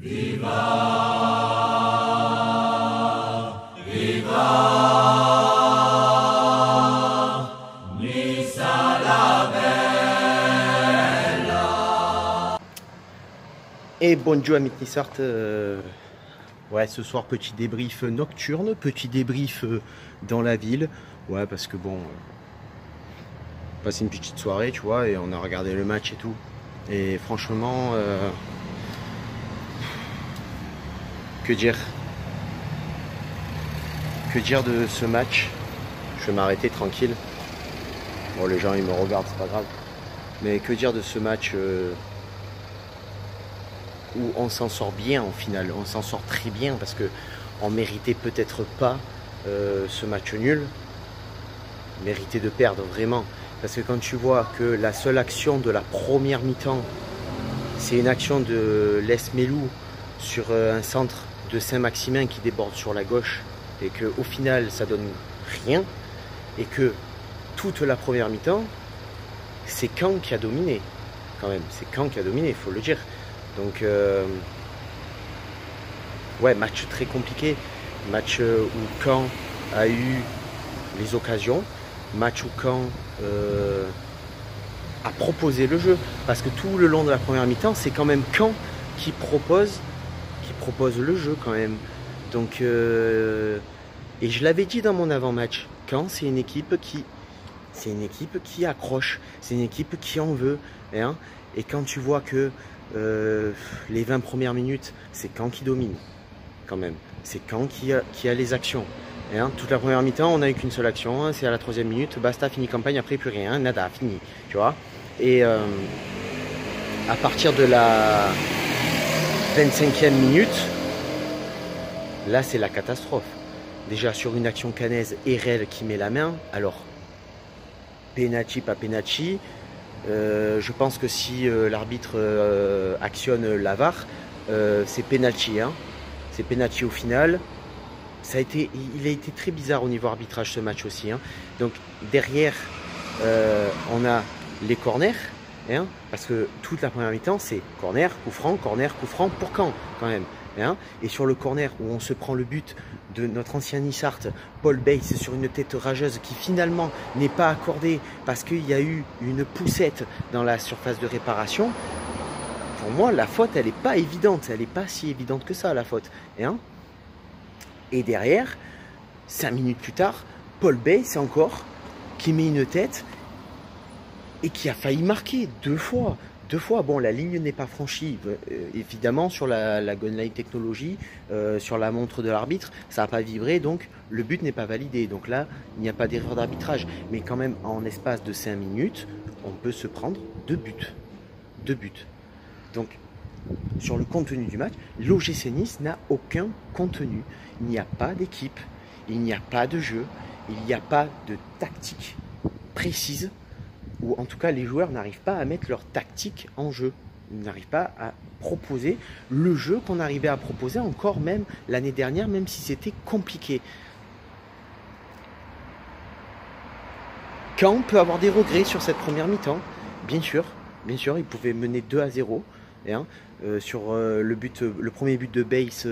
Et bonjour à Mitnissart. Ouais, ce soir petit débrief nocturne, petit débrief dans la ville. Ouais, parce que bon, passé une petite soirée, tu vois, et on a regardé le match et tout. Et franchement, que dire de ce match? Je vais m'arrêter tranquille. Bon, les gens ils me regardent, c'est pas grave. Mais que dire de ce match où on s'en sort bien en finale, on s'en sort très bien parce que on méritait peut-être pas ce match nul, méritait de perdre vraiment. Parce que quand tu vois que la seule action de la première mi-temps, c'est une action de Les Melou sur un centre de Saint-Maximin qui déborde sur la gauche et qu'au final ça donne rien, et que toute la première mi-temps, c'est Caen qui a dominé quand même, c'est Caen qui a dominé, il faut le dire. Donc ouais, match très compliqué, match où Caen a eu les occasions, match où Caen a proposé le jeu, parce que tout le long de la première mi-temps, c'est quand même Caen qui propose le jeu quand même. Donc et je l'avais dit dans mon avant-match, Caen c'est une équipe qui accroche, c'est une équipe qui en veut, hein. Et quand tu vois que les 20 premières minutes, c'est Caen qui domine quand même, c'est Caen qui a les actions, hein. Toute la première mi-temps, on n'a eu qu'une seule action, hein, c'est à la 3e minute, basta, fini campagne, après plus rien, nada, fini, tu vois. Et à partir de la 25e minute, là c'est la catastrophe. Déjà sur une action canaise, Erel qui met la main, alors penalty, pas penalty. Je pense que si l'arbitre actionne la VAR, c'est penalty, hein. C'est penalty au final. Il a été très bizarre au niveau arbitrage ce match aussi, hein. Donc derrière, on a les corners, hein, parce que toute la première mi-temps, c'est corner, coup franc pour Caen quand même. Hein. Et sur le corner où on se prend le but de notre ancien Nissart, Paul Bates, sur une tête rageuse qui finalement n'est pas accordée parce qu'il y a eu une poussette dans la surface de réparation. Pour moi, la faute, elle n'est pas évidente. Elle n'est pas si évidente que ça, la faute. Hein. Et derrière, 5 minutes plus tard, Paul Bates encore qui met une tête et qui a failli marquer deux fois. Bon, la ligne n'est pas franchie, évidemment, sur la Gunline Technology, sur la montre de l'arbitre, ça n'a pas vibré, donc le but n'est pas validé. Donc là, il n'y a pas d'erreur d'arbitrage. Mais quand même, en espace de 5 minutes, on peut se prendre 2 buts. 2 buts. Donc, sur le contenu du match, l'OGC Nice n'a aucun contenu. Il n'y a pas d'équipe, il n'y a pas de jeu, il n'y a pas de tactique précise, ou en tout cas les joueurs n'arrivent pas à mettre leur tactique en jeu. Ils n'arrivent pas à proposer le jeu qu'on arrivait à proposer encore même l'année dernière, même si c'était compliqué. Caen peut avoir des regrets sur cette première mi-temps, bien sûr, ils pouvaient mener 2-0. Hein, sur le premier but de Bates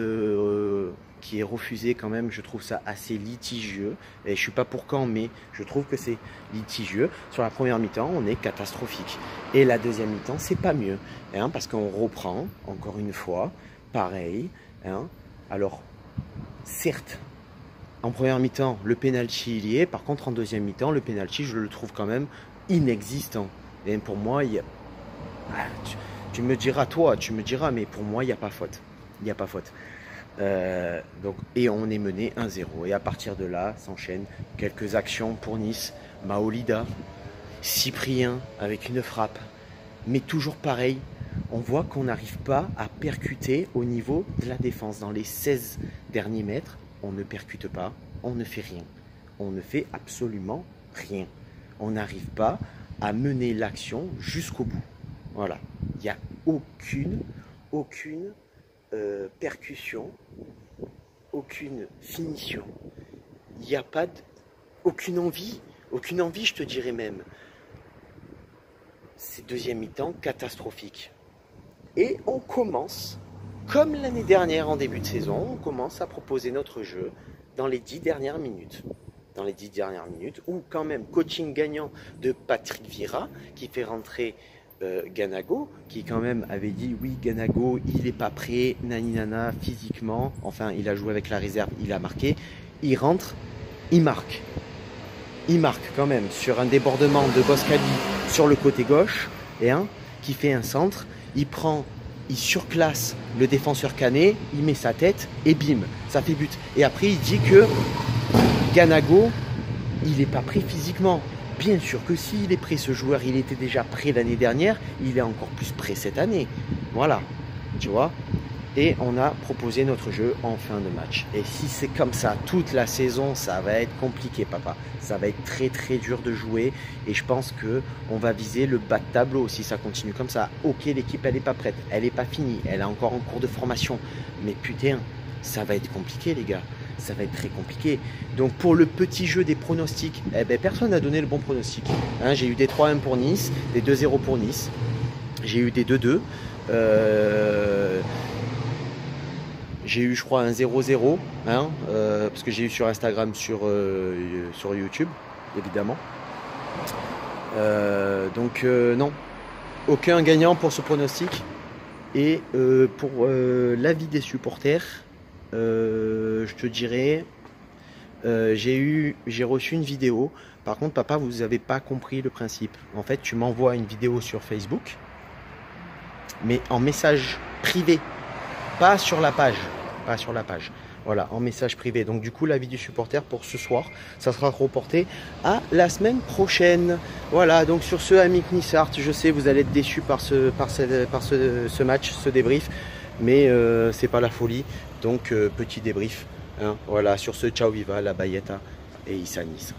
qui est refusé quand même, je trouve ça assez litigieux. Et je suis pas pour Caen, mais je trouve que c'est litigieux. Sur la première mi-temps, on est catastrophique. Et la deuxième mi-temps, c'est pas mieux. Hein, parce qu'on reprend, encore une fois, pareil. Hein. Alors, certes, en première mi-temps, le penalty il y est. Par contre, en deuxième mi-temps, le penalty, je le trouve quand même inexistant. Et pour moi, il y a... Tu me diras, mais pour moi, il n'y a pas faute. Il n'y a pas faute. Donc, et on est mené 1-0. Et à partir de là, s'enchaînent quelques actions pour Nice. Maolida, Cyprien avec une frappe. Mais toujours pareil, on voit qu'on n'arrive pas à percuter au niveau de la défense. Dans les 16 derniers mètres, on ne percute pas, on ne fait rien. On ne fait absolument rien. On n'arrive pas à mener l'action jusqu'au bout. Voilà. Il n'y a aucune percussion, aucune finition. Il n'y a pas aucune envie, je te dirais même. C'est deuxième mi-temps catastrophique. Et on commence comme l'année dernière en début de saison, on commence à proposer notre jeu dans les 10 dernières minutes. Dans les 10 dernières minutes, ou quand même coaching gagnant de Patrick Vieira qui fait rentrer Ganago, qui quand même avait dit oui, Ganago il n'est pas prêt, naninana, physiquement, enfin il a joué avec la réserve, il a marqué, il rentre, il marque quand même sur un débordement de Boscali sur le côté gauche, et qui fait un centre, il surclasse le défenseur canet, il met sa tête et bim, ça fait but. Et après il dit que Ganago, il n'est pas prêt physiquement. Bien sûr que s'il est prêt, ce joueur, il était déjà prêt l'année dernière, il est encore plus prêt cette année. Voilà, tu vois. Et on a proposé notre jeu en fin de match. Et si c'est comme ça toute la saison, ça va être compliqué, papa. Ça va être très très dur de jouer. Et je pense qu'on va viser le bas de tableau si ça continue comme ça. Ok, l'équipe, elle n'est pas prête, elle n'est pas finie, elle est encore en cours de formation. Mais putain, ça va être compliqué, les gars. Ça va être très compliqué. Donc pour le petit jeu des pronostics, eh ben, personne n'a donné le bon pronostic. J'ai eu des 3-1 pour Nice, des 2-0 pour Nice. J'ai eu des 2-2. J'ai eu, je crois, un 0-0. Parce que j'ai eu sur Instagram, sur YouTube, évidemment. Non. Aucun gagnant pour ce pronostic. Et pour l'avis des supporters, je te dirais, j'ai reçu une vidéo. Par contre, papa, vous n'avez pas compris le principe. En fait, tu m'envoies une vidéo sur Facebook, mais en message privé, pas sur la page. Pas sur la page. Voilà, en message privé. Donc du coup, l'avis du supporter pour ce soir, ça sera reporté à la semaine prochaine. Voilà, donc sur ce, Amic Nissart, je sais, vous allez être déçus par ce match, ce débrief, mais c'est pas la folie. Donc petit débrief. Voilà, sur ce, ciao, viva la Bayeta et Issa Nice.